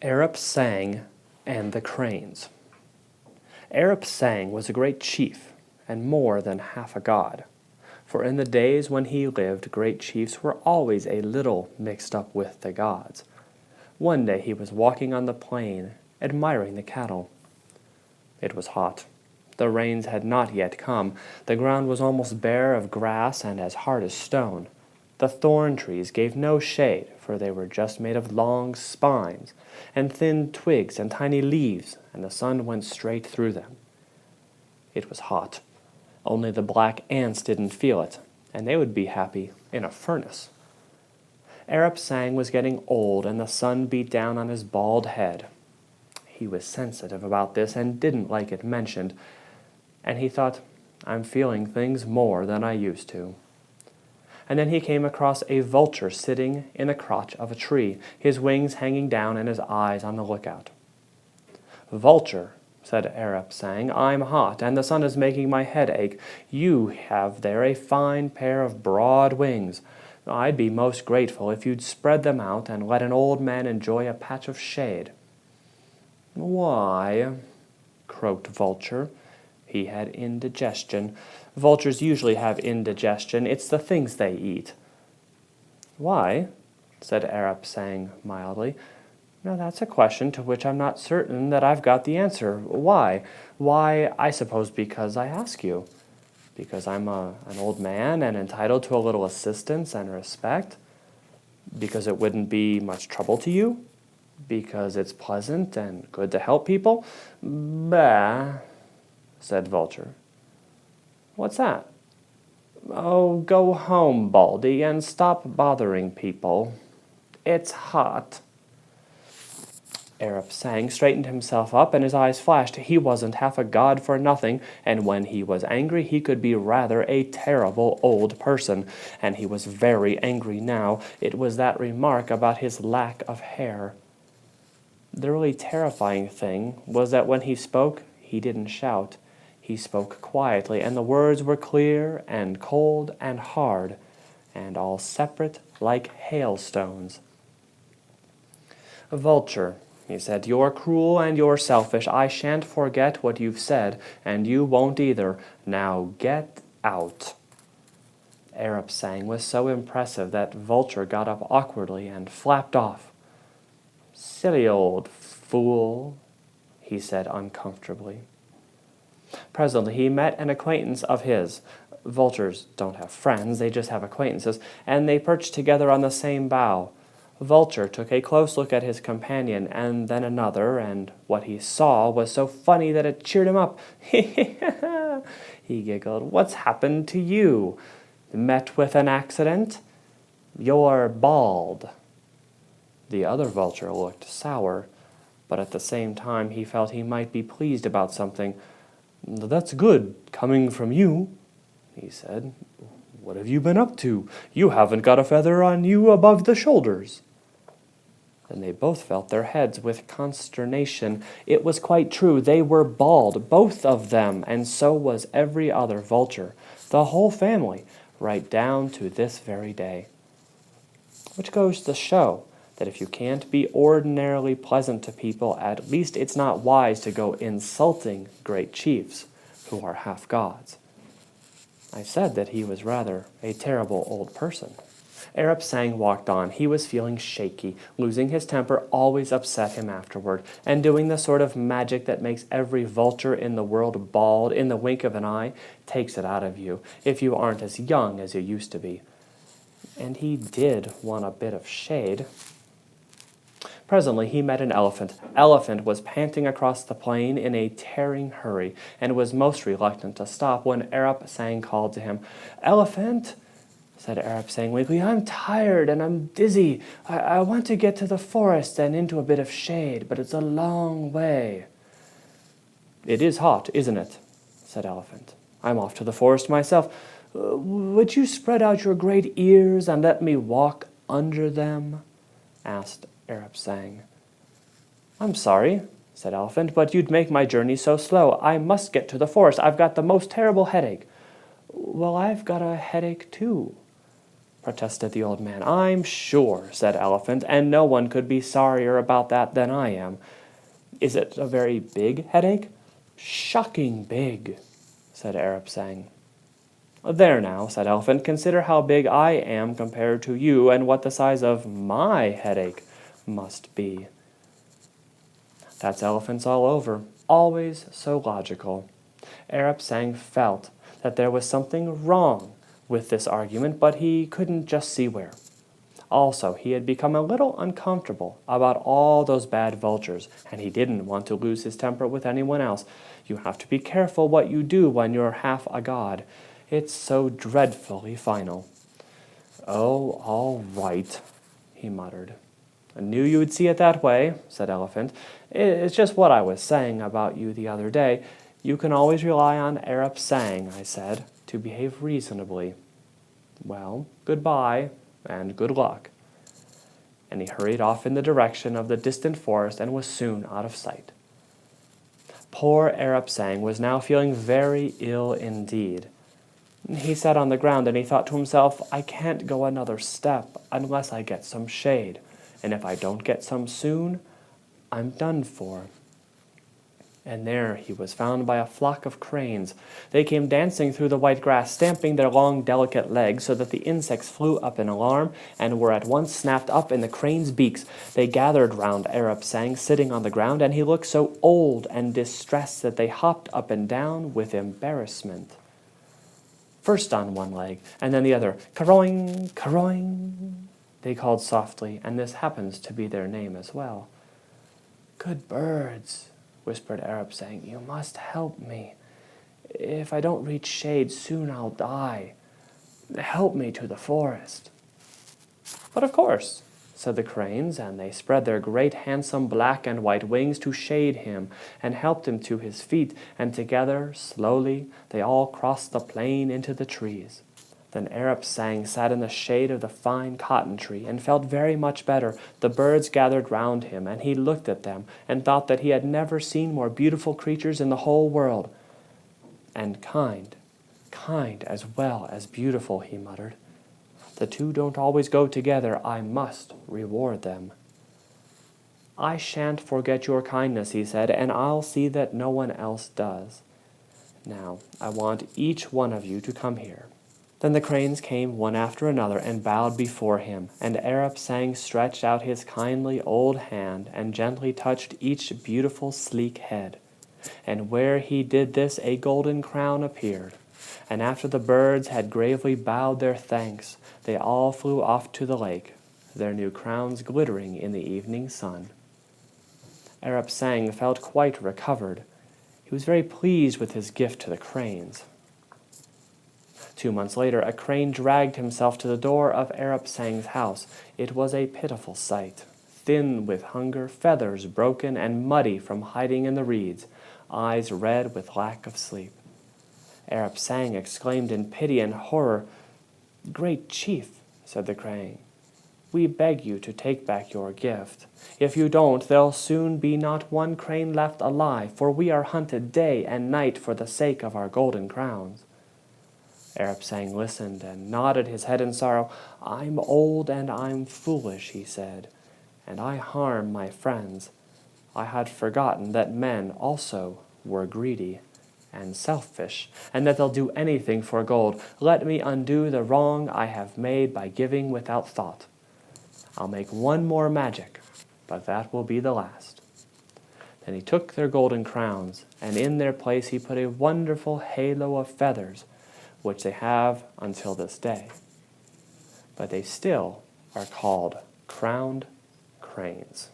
Arap Sang and the Cranes. Arap Sang was a great chief, and more than half a god. For in the days when he lived, great chiefs were always a little mixed up with the gods. One day he was walking on the plain, admiring the cattle. It was hot. The rains had not yet come. The ground was almost bare of grass and as hard as stone. The thorn trees gave no shade, for they were just made of long spines, and thin twigs and tiny leaves, and the sun went straight through them. It was hot. Only the black ants didn't feel it, and they would be happy in a furnace. Arap Sang was getting old, and the sun beat down on his bald head. He was sensitive about this and didn't like it mentioned, and he thought, I'm feeling things more than I used to. And then he came across a vulture sitting in the crotch of a tree, his wings hanging down and his eyes on the lookout. Vulture, said Arap Sang, I'm hot, and the sun is making my head ache. You have there a fine pair of broad wings. I'd be most grateful if you'd spread them out and let an old man enjoy a patch of shade. Why, croaked Vulture. He had indigestion. Vultures usually have indigestion. It's the things they eat. Why? Said Arap Sang mildly. Now that's a question to which I'm not certain that I've got the answer. Why? Why, I suppose because I ask you. Because I'm an old man and entitled to a little assistance and respect. Because it wouldn't be much trouble to you. Because it's pleasant and good to help people. Bah, said Vulture. What's that? Oh, go home, Baldy, and stop bothering people. It's hot. Arap Sang straightened himself up, and his eyes flashed. He wasn't half a god for nothing, and when he was angry he could be rather a terrible old person, and he was very angry now. It was that remark about his lack of hair. The really terrifying thing was that when he spoke, he didn't shout. He spoke quietly, and the words were clear and cold and hard, and all separate like hailstones. Vulture, he said, you're cruel and you're selfish. I shan't forget what you've said, and you won't either. Now get out. Arap Sang was so impressive that Vulture got up awkwardly and flapped off. Silly old fool, he said uncomfortably. Presently he met an acquaintance of his. Vultures don't have friends, they just have acquaintances, and they perched together on the same bough. Vulture took a close look at his companion, and then another, and what he saw was so funny that it cheered him up. He giggled. What's happened to you? Met with an accident? You're bald. The other vulture looked sour, but at the same time he felt he might be pleased about something. That's good, coming from you, he said. What have you been up to? You haven't got a feather on you above the shoulders. Then they both felt their heads with consternation. It was quite true. They were bald, both of them, and so was every other vulture, the whole family, right down to this very day. Which goes to show that if you can't be ordinarily pleasant to people, at least it's not wise to go insulting great chiefs who are half gods. I said that he was rather a terrible old person. Arap Sang walked on. He was feeling shaky. Losing his temper always upset him afterward, and doing the sort of magic that makes every vulture in the world bald in the wink of an eye takes it out of you if you aren't as young as you used to be. And he did want a bit of shade. Presently he met an elephant. Elephant was panting across the plain in a tearing hurry, and was most reluctant to stop when Arap Sang called to him. Elephant, said Arap Sang weakly, I'm tired and I'm dizzy. I want to get to the forest and into a bit of shade, but it's a long way. It is hot, isn't it? Said Elephant. I'm off to the forest myself. Would you spread out your great ears and let me walk under them? Asked Arap Sang. I'm sorry, said Elephant, but you'd make my journey so slow. I must get to the forest. I've got the most terrible headache. Well, I've got a headache too, protested the old man. "I'm sure," said Elephant, "and no one could be sorrier about that than I am. Is it a very big headache?" "Shocking big," said Arap Sang. "There now," said Elephant, "consider how big I am compared to you, and what the size of my headache must be." That's elephants all over, always so logical. Arap Sang felt that there was something wrong with this argument, but he couldn't just see where. Also, he had become a little uncomfortable about all those bad vultures, and he didn't want to lose his temper with anyone else. You have to be careful what you do when you're half a god. It's so dreadfully final. "Oh, all right," he muttered. "I knew you would see it that way," said Elephant. "It's just what I was saying about you the other day. You can always rely on Arap Sang," I said, "to behave reasonably. Well, goodbye, and good luck." And he hurried off in the direction of the distant forest and was soon out of sight. Poor Arap Sang was now feeling very ill indeed. He sat on the ground and he thought to himself, "I can't go another step unless I get some shade, and if I don't get some soon, I'm done for." And there he was found by a flock of cranes. They came dancing through the white grass, stamping their long, delicate legs so that the insects flew up in alarm and were at once snapped up in the cranes' beaks. They gathered round Arap Sang sitting on the ground, and he looked so old and distressed that they hopped up and down with embarrassment. First on one leg, and then the other. "Caroing, caroing," they called softly, and this happens to be their name as well. "Good birds," whispered Arap Sang, "you must help me. If I don't reach shade, soon I'll die. Help me to the forest." "But of course," said the cranes, and they spread their great handsome black and white wings to shade him and helped him to his feet, and together, slowly, they all crossed the plain into the trees. Then Arap Sang sat in the shade of the fine cotton tree and felt very much better. The birds gathered round him, and he looked at them and thought that he had never seen more beautiful creatures in the whole world. "And kind as well as beautiful," he muttered. "The two don't always go together. I must reward them." "I shan't forget your kindness," he said, "and I'll see that no one else does. Now, I want each one of you to come here." Then the cranes came one after another and bowed before him, and Arap Sang stretched out his kindly old hand and gently touched each beautiful sleek head. And where he did this a golden crown appeared. And after the birds had gravely bowed their thanks, they all flew off to the lake, their new crowns glittering in the evening sun. Arap Sang felt quite recovered. He was very pleased with his gift to the cranes. 2 months later, a crane dragged himself to the door of Arap Sang's house. It was a pitiful sight, thin with hunger, feathers broken and muddy from hiding in the reeds, eyes red with lack of sleep. Arap Sang exclaimed in pity and horror. "Great chief," said the crane, "we beg you to take back your gift. If you don't, there'll soon be not one crane left alive, for we are hunted day and night for the sake of our golden crowns." Arap Sang listened and nodded his head in sorrow. "I'm old and I'm foolish," he said, "and I harm my friends. I had forgotten that men also were greedy and selfish, and that they'll do anything for gold. Let me undo the wrong I have made by giving without thought. I'll make one more magic, but that will be the last." Then he took their golden crowns, and in their place he put a wonderful halo of feathers, which they have until this day. But they still are called crowned cranes.